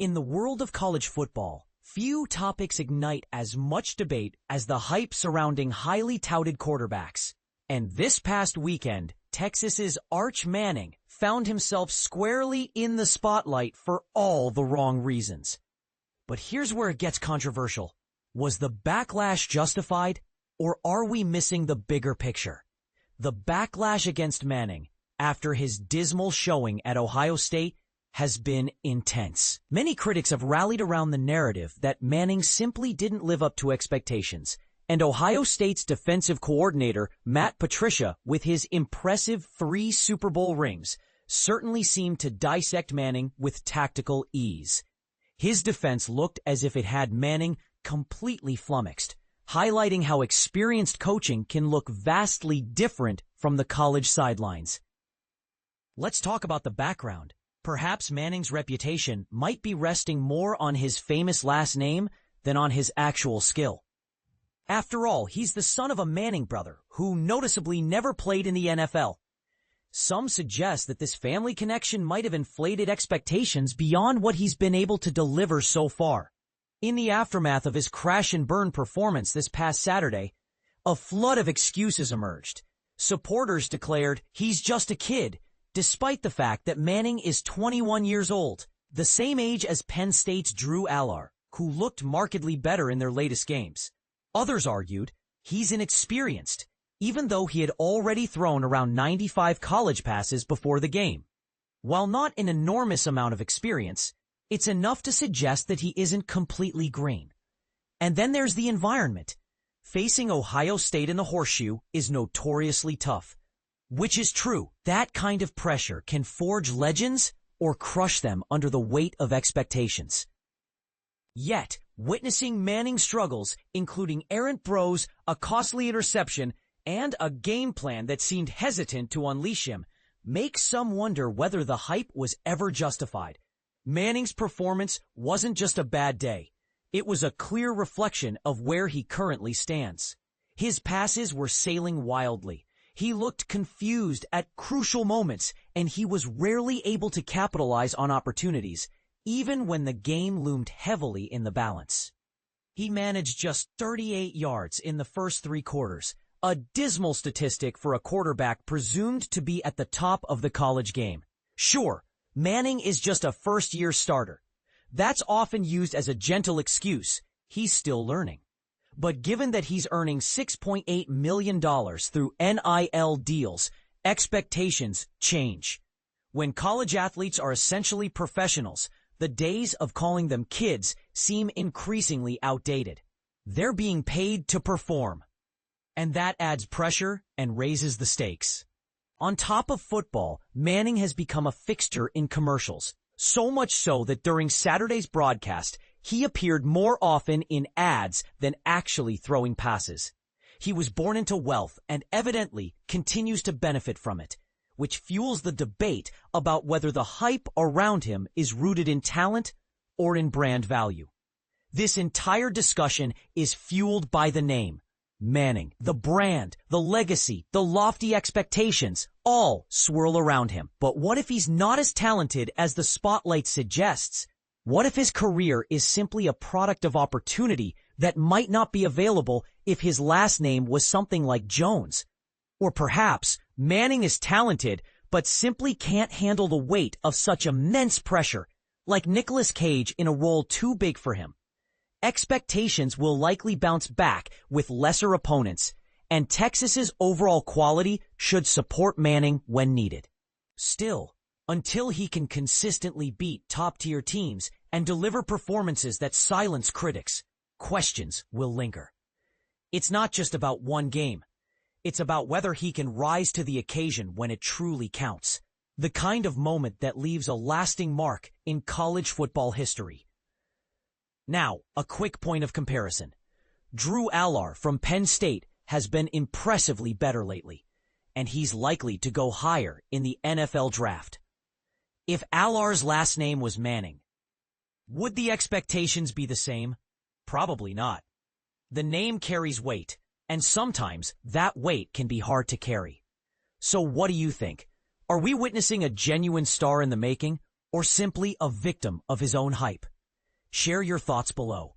In the world of college football, few topics ignite as much debate as the hype surrounding highly touted quarterbacks. And this past weekend, Texas's Arch Manning found himself squarely in the spotlight for all the wrong reasons. But here's where it gets controversial. Was the backlash justified, or are we missing the bigger picture? The backlash against Manning, after his dismal showing at Ohio State, has been intense. Many critics have rallied around the narrative that Manning simply didn't live up to expectations, and Ohio State's defensive coordinator, Matt Patricia, with his impressive 3 Super Bowl rings, certainly seemed to dissect Manning with tactical ease. His defense looked as if it had Manning completely flummoxed, highlighting how experienced coaching can look vastly different from the college sidelines. Let's talk about the background. Perhaps Manning's reputation might be resting more on his famous last name than on his actual skill. After all, he's the son of a Manning brother who noticeably never played in the NFL. Some suggest that this family connection might have inflated expectations beyond what he's been able to deliver so far. In the aftermath of his crash and burn performance this past Saturday, a flood of excuses emerged. Supporters declared he's just a kid, despite the fact that Manning is 21 years old, the same age as Penn State's Drew Allar, who looked markedly better in their latest games. Others argued he's inexperienced, even though he had already thrown around 95 college passes before the game. While not an enormous amount of experience, it's enough to suggest that he isn't completely green. And then there's the environment. Facing Ohio State in the horseshoe is notoriously tough. Which is true, that kind of pressure can forge legends or crush them under the weight of expectations. Yet, witnessing Manning's struggles, including errant throws, a costly interception, and a game plan that seemed hesitant to unleash him, makes some wonder whether the hype was ever justified. Manning's performance wasn't just a bad day. It was a clear reflection of where he currently stands. His passes were sailing wildly. He looked confused at crucial moments, and he was rarely able to capitalize on opportunities, even when the game loomed heavily in the balance. He managed just 38 yards in the first 3 quarters, a dismal statistic for a quarterback presumed to be at the top of the college game. Sure, Manning is just a first-year starter. That's often used as a gentle excuse. He's still learning. But given that he's earning $6.8 million through NIL deals, expectations change. When college athletes are essentially professionals, the days of calling them kids seem increasingly outdated. They're being paid to perform. And that adds pressure and raises the stakes. On top of football, Manning has become a fixture in commercials, so much so that during Saturday's broadcast, he appeared more often in ads than actually throwing passes. He was born into wealth and evidently continues to benefit from it, which fuels the debate about whether the hype around him is rooted in talent or in brand value. This entire discussion is fueled by the name, Manning. The brand, the legacy, the lofty expectations, all swirl around him. But what if he's not as talented as the spotlight suggests? What if his career is simply a product of opportunity that might not be available if his last name was something like Jones? Or perhaps Manning is talented but simply can't handle the weight of such immense pressure, like Nicolas Cage in a role too big for him. Expectations will likely bounce back with lesser opponents, and Texas's overall quality should support Manning when needed. Still, until he can consistently beat top-tier teams and deliver performances that silence critics, questions will linger. It's not just about one game. It's about whether he can rise to the occasion when it truly counts. The kind of moment that leaves a lasting mark in college football history. Now, a quick point of comparison. Drew Allar from Penn State has been impressively better lately, and he's likely to go higher in the NFL draft. If Allar's last name was Manning, would the expectations be the same? Probably not. The name carries weight, and sometimes that weight can be hard to carry. So what do you think? Are we witnessing a genuine star in the making, or simply a victim of his own hype? Share your thoughts below.